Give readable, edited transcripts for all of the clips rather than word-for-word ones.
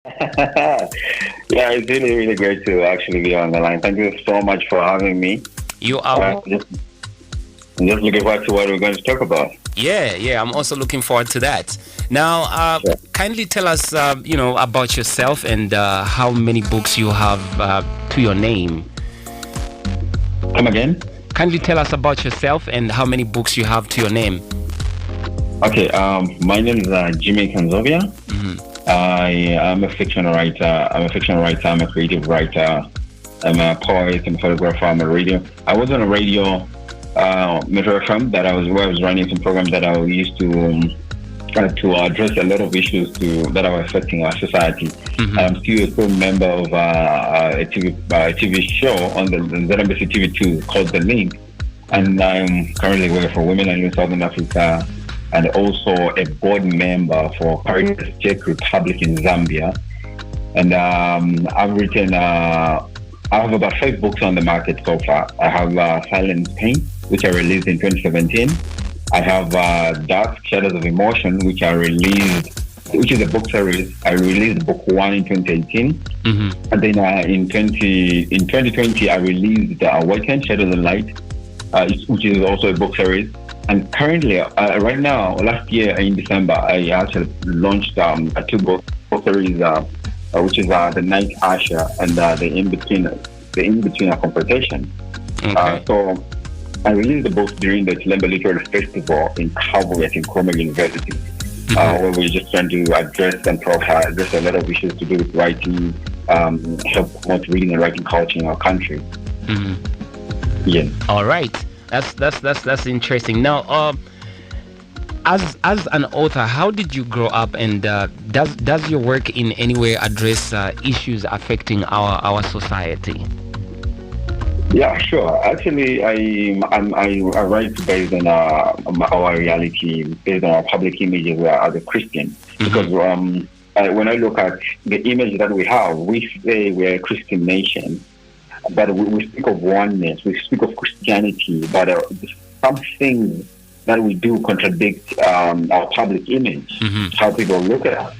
Yeah, it's really, really great to actually be on the line. Thank you so much for having me. You are. Just, I'm just looking forward to what we're going to talk about. Yeah. I'm also looking forward to that. Now, Sure. kindly tell us, about yourself and how many books you have to your name. Come again? Kindly tell us about yourself and how many books you have to your name. Okay, my name is Jimmy Kanzovia. Mhm. I am a fiction writer. I'm a creative writer. I'm a poet, I'm a photographer, I'm a radio. I was on a radio Metro FM that where I was running some programs that I used to address a lot of issues that are affecting our society. Mhm. I'm still a full member of a TV show on the ZMBC TV2 called The Link, and I'm currently working for Women in Southern Africa, and also a board member for Caritas Czech Republic in Zambia. And I've written, I have about 5 books on the market so far. I have Silent Pain, which I released in 2017. I have Dark Shadows of Emotion, which is a book series. I released book one in 2018. Mhm. And then in 2020, I released Awaken Shadows and Light, which is also a book series. And currently, right now, last year in December, I actually launched a two book series, which is the Night Asher and the In Between a Confrontation. Okay. So I released the book during the Chilemba Literary Festival in Calgary at Nkrumah University, where we're just trying to address address a lot of issues to do with writing, help promote reading and writing culture in our country. Mhm. Yeah. All right. That's interesting. Now, as an author, how did you grow up, and does your work in any way address issues affecting our society? Yeah, sure. Actually, I write based on our reality, based on our public images as a Christian. Because when I look at the image that we have, we say we're a Christian nation, but we speak of oneness, we speak of Christianity, but some things that we do contradict our public image, Mhm. how people look at us.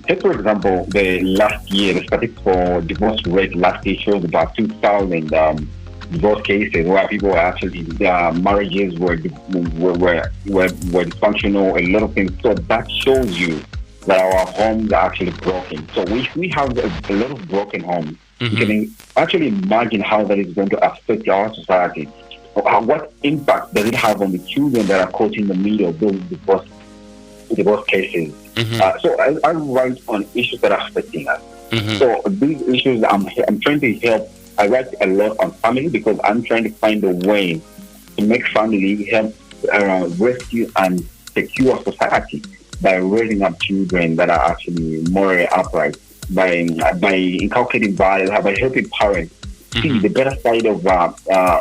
Take for example, the statistics for divorce rate last year shows about 2,000 divorce cases where people actually their marriages were dysfunctional, a lot of things. So that shows you that our homes are actually broken. So we have a lot of broken homes. You Mhm. can actually imagine how that is going to affect our society. What impact does it have on the children that are caught in the middle of those divorce cases? Mhm. So I write on issues that are affecting us. Mhm. So these issues, I'm trying to help. I write a lot on family because I'm trying to find a way to make family help rescue and secure society by raising up children that are actually morally upright, by inculcating values, by helping parents see the better side of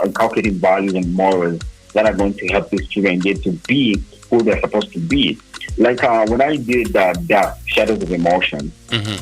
inculcating values and morals that are going to help these children get to be who they're supposed to be. Like when I did Dark Shadows of Emotion, Mhm.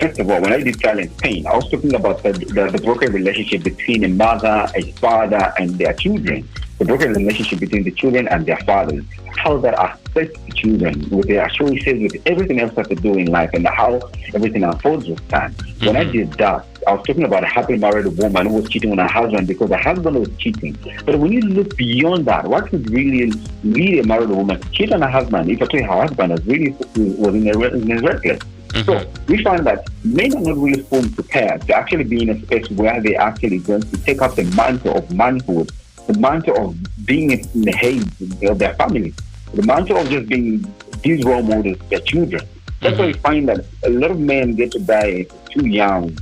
first of all, when I did Silent Pain, I was talking about the broken relationship between a mother, a father, and their children. The broken relationship between the children and their fathers. How that affects the children with their choices, with everything else that they do in life, and how everything unfolds with time. When I did that, I was talking about a happily married woman who was cheating on her husband because her husband was cheating. But when you look beyond that, what could really lead a married woman to cheat on her husband if actually her husband was in a reckless? So we find that men are not really fully prepared to actually be in a space where they actually going to take up the mantle of manhood, the mantle of being in the head of their family, the mantle of just being these role models to their children. That's why we find that a lot of men get to die too young,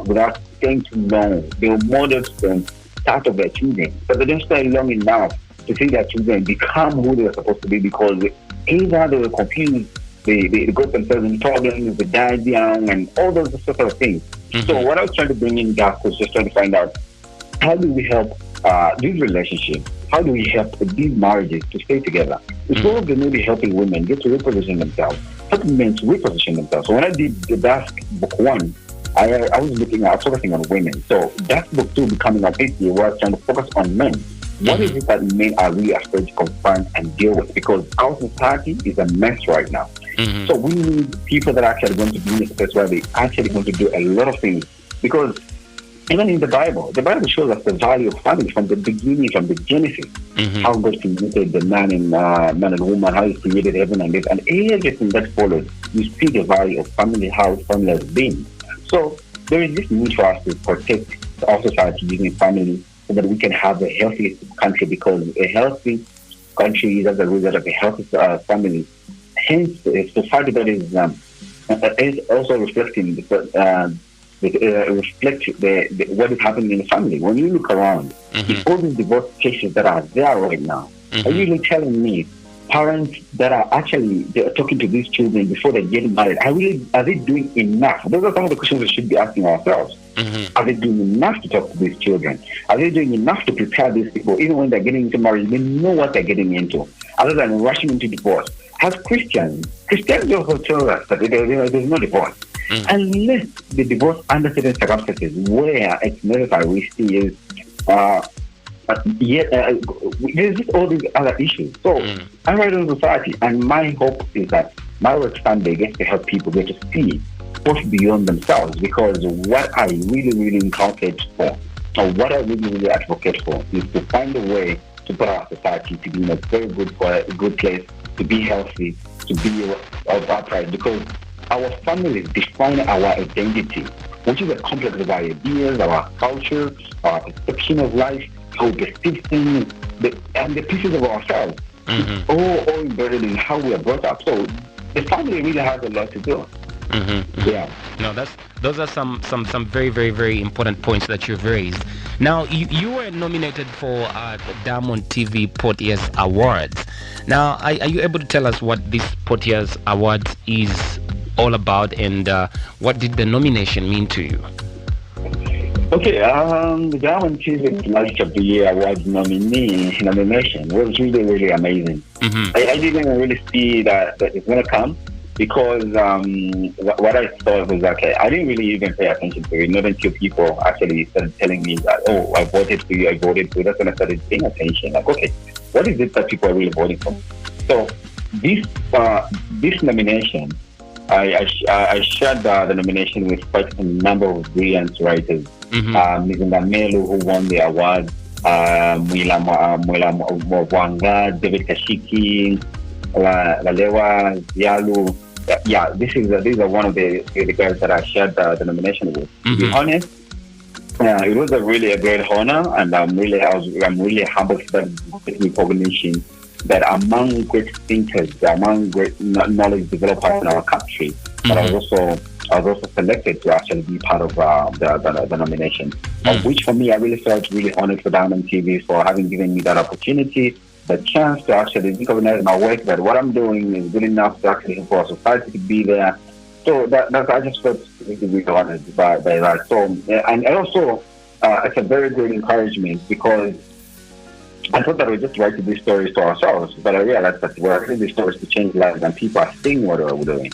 without staying too long. They were models from start of their children, but they don't stay long enough to see their children become who they were supposed to be because either they were confused, they got themselves in problems, they died young, and all those sort of things. So what I was trying to bring in that was just trying to find out how do we help these relationships? How do we help these marriages to stay together? It's one of the maybe helping women get to reposition themselves, helping men to reposition themselves. So when I did the Dusk book one, I was focusing on women. So Dusk book two becoming a this year where I was trying to focus on men. What is it that men are really afraid to confront and deal with? Because our society is a mess right now. So we need people that are actually going to be in a space where they actually going to do a lot of things. Because even in the Bible shows us the value of family from the beginning, from the Genesis. How God created the man and woman, how He created heaven and earth, and everything that follows. You see the value of family, how family has been. So there is this need for us to protect our society using family so that we can have a healthy country, because a healthy country is as a result of a healthy family. Hence, a society that is also reflecting what is happening in the family. When you look around, it's all these divorce cases that are there right now. Are you really telling me parents that are actually talking to these children before they get married, are they doing enough? Those are some of the questions we should be asking ourselves. Are they doing enough to talk to these children? Are they doing enough to prepare these people? Even when they're getting into marriage, they know what they're getting into, other than rushing into divorce. As Christians also tell us that there's no divorce. Unless the divorce under certain circumstances where it's necessary, we see is there's just all these other issues. So I'm right in society, and my hope is that my work Sunday gets to help people get to see what's beyond themselves, because what I really inculcate for, or what I really advocate for, is to find a way to put our society to be in a very good place, to be healthy, to be upright, because our families define our identity, which is a complex of our ideas, our culture, our perception of life, how we perceive things, and the pieces of ourselves. It's all embedded in how we are brought up. So the family really has a lot to do. Yeah. No, those are some very important points that you've raised. Now, you were nominated for the Diamond TV Portiers Awards. Now, are you able to tell us what this Portiers Awards is all about, and what did the nomination mean to you? Okay, the Diamond TV Largest of the Year Awards nomination was really amazing. I didn't really see that it's going to come, because what I thought was, okay, I didn't really even pay attention to it, not until people actually started telling me that, oh, I voted for you. That's when I started paying attention. Like, okay, what is it that people are really voting for? So this nomination, I shared the nomination with quite a number of brilliant writers. Mizinda Melu, who won the award, Mwila Mwanga, David Kashiki, Lalewa, Zialu. Yeah, these are one of the guys that I shared the nomination with. To be honest, it was a great honor, and I'm really humbled for that recognition, that among great thinkers, among great knowledge developers in our country, but I was also selected to actually be part of the nomination. Of which, for me, I really felt really honored for Diamond TV for having given me that opportunity, the chance to actually recognize my work, that what I'm doing is good enough to actually for our society to be there. So that I just felt really honored by that. So, and also, it's a very great encouragement, because I thought that we just writing these stories to ourselves, but I realized that we're writing these stories to change lives, and people are seeing what we're doing.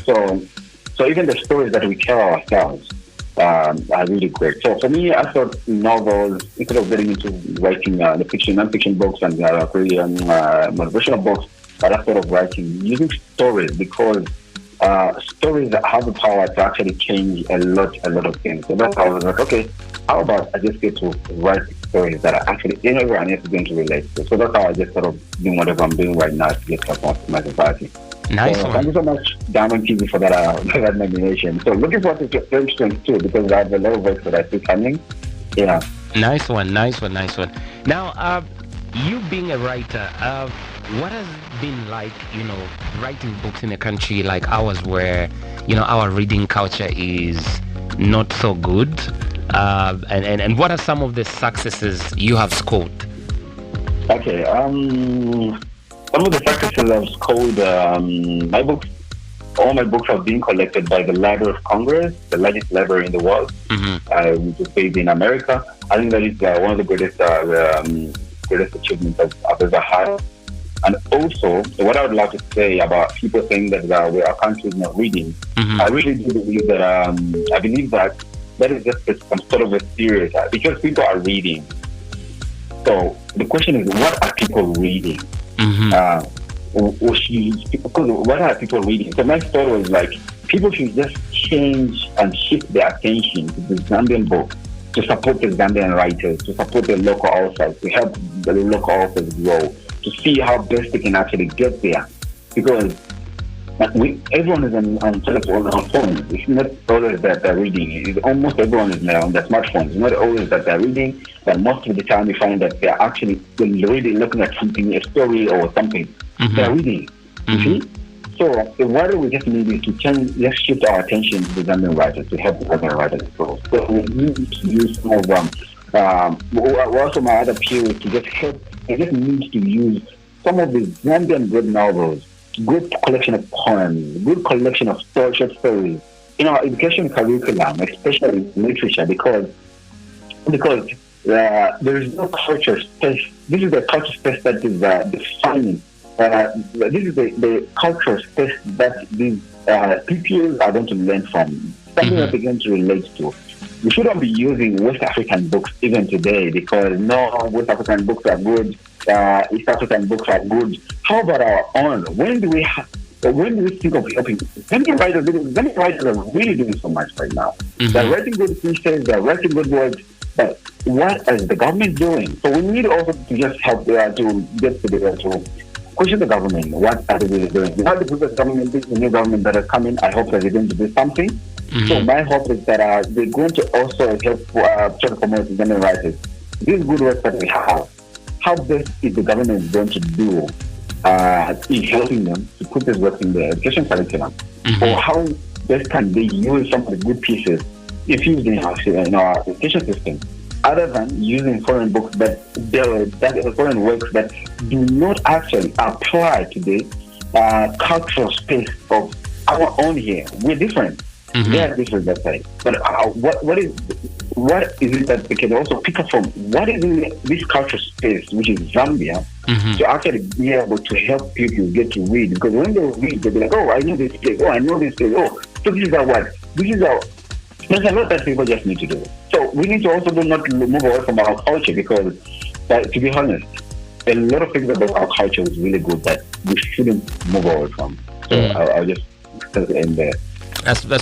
So even the stories that we tell ourselves are really great. So for me, I thought novels, instead of getting into writing the fiction, non-fiction books and motivational books, but I thought of writing using stories, because stories that have the power to actually change a lot of things. So that's how I was like, okay, how about I just get to write stories that are actually everyone else is going to relate to. So that's how I just sort of doing whatever I'm doing right now to get help to my society. Nice one. Thank you so much, Diamond TV, for that nomination. So looking forward to 2022, because I have a lot of work that I see coming. Yeah. Nice one. Now, you being a writer, what has been like, writing books in a country like ours, where, our reading culture is not so good? And what are some of the successes you have scored? Okay. Some of the successes I've scored, all my books have been collected by the Library of Congress, the largest library in the world, which is based in America. I think that is one of the greatest achievements I've ever had. And also, what I would like to say about people saying that our country is not reading, I really do believe that, I believe that is just some sort of a stereotype, because people are reading. So the question is, what are people reading? or because what are people reading? So my thought was like, people should just change and shift their attention to the Zambian book, to support the Zambian writers, to support the local authors, to help the local authors grow, to see how best they can actually get there. Because everyone is on telephone, on phones. It's not always that they're reading. It's almost everyone is now on their smartphones. It's not always that they're reading, but most of the time you find that they're actually really looking at something, a story or something. They're reading. You see? So what we just need is to change, let's shift our attention to the Zambian writers, to help the Zambian writers grow. So we need to use some of also my other peers to just help. I just need to use some of the Zambian good novels, good collection of poems, good collection of short stories in our education curriculum, especially in literature, because there is no culture space. This is the culture space that is defining. This is the cultural space that these PPOs are going to learn from, something that they're going to relate to. We shouldn't be using West African books even today, because no, West African books are good, East African books are good. How about our own? When do we think of helping? Zambian writers are really doing so much right now. They're writing good pieces, they're writing good words, but what is the government doing? So we need also to just help to get to question the government. What are they really doing? We have the previous government, the new government that are coming. I hope that they're going to do something. So my hope is that they're going to also help try to promote the Zambian writers. These good works that we have, how best is the government going to do in helping them to put this work in their education curriculum? Or how best can they use some of the good pieces infused in our education system, other than using foreign books that foreign works that do not actually apply to the cultural space of our own here. We're different. They are different that side. But what is it that they can also pick up from? What is in this cultural space, which is Zambia, to actually be able to help people get to read? Because when they read, they'll be like, oh, I know this place. Oh, I know this place. Oh, so this is our what? This is our... There's a lot that people just need to do. So we need to also not move away from our culture, because, to be honest, a lot of things about our culture is really good that we shouldn't move away from. So I'll just end there. That's very